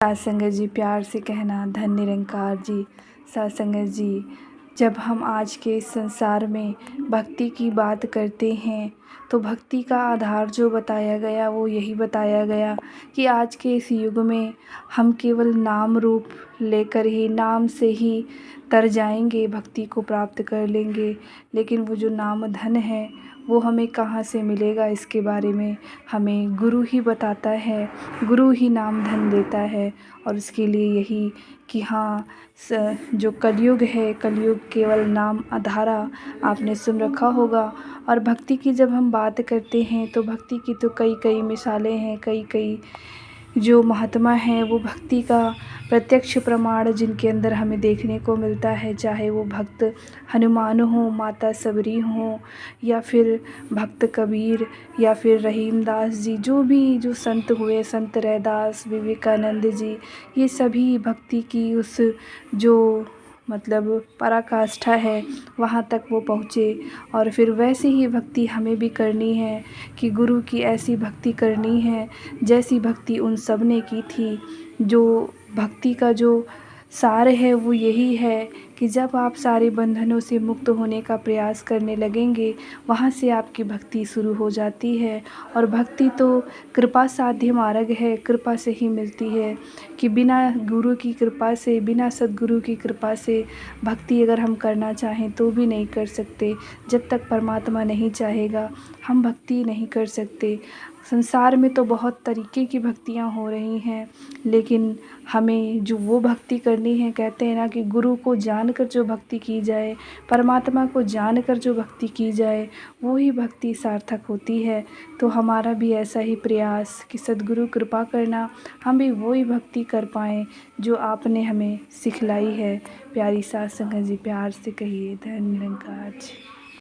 सात संगत जी, प्यार से कहना धन निरंकार जी। सात संगत जी, जब हम आज के इस संसार में भक्ति की बात करते हैं तो भक्ति का आधार जो बताया गया वो यही बताया गया कि आज के इस युग में हम केवल नाम रूप लेकर ही, नाम से ही तर जाएंगे, भक्ति को प्राप्त कर लेंगे। लेकिन वो जो नाम धन है वो हमें कहाँ से मिलेगा, इसके बारे में हमें गुरु ही बताता है। गुरु ही नाम धन देता है। और उसके लिए यही कि हाँ, जो कलयुग है, कलयुग केवल नाम आधारा आपने सुन रखा होगा। और भक्ति की जब हम बात करते हैं तो भक्ति की तो कई कई मिसालें हैं, कई कई जो महात्मा हैं वो भक्ति का प्रत्यक्ष प्रमाण जिनके अंदर हमें देखने को मिलता है। चाहे वो भक्त हनुमान हो, माता सबरी हो, या फिर भक्त कबीर, या फिर रहीमदास जी, जो संत हुए, संत रैदास, विवेकानंद जी, ये सभी भक्ति की उस जो मतलब पराकाष्ठा है वहाँ तक वो पहुँचे। और फिर वैसे ही भक्ति हमें भी करनी है कि गुरु की ऐसी भक्ति करनी है जैसी भक्ति उन सब ने की थी। जो भक्ति का जो सार है वो यही है कि जब आप सारे बंधनों से मुक्त होने का प्रयास करने लगेंगे, वहाँ से आपकी भक्ति शुरू हो जाती है। और भक्ति तो कृपा साध्य मार्ग है, कृपा से ही मिलती है कि बिना गुरु की कृपा से, बिना सद्गुरु की कृपा से भक्ति अगर हम करना चाहें तो भी नहीं कर सकते। जब तक परमात्मा नहीं चाहेगा हम भक्ति नहीं कर सकते। संसार में तो बहुत तरीके की भक्तियाँ हो रही हैं, लेकिन हमें जो वो भक्ति करनी है, कहते हैं ना कि गुरु को जानकर जो भक्ति की जाए, परमात्मा को जानकर जो भक्ति की जाए, वो ही भक्ति सार्थक होती है। तो हमारा भी ऐसा ही प्रयास कि सद्गुरु कृपा करना, हम भी वही भक्ति कर पाएँ जो आपने हमें सिखलाई है। प्यारी सात संगत जी, प्यार से कहिए धन निरंकार जी।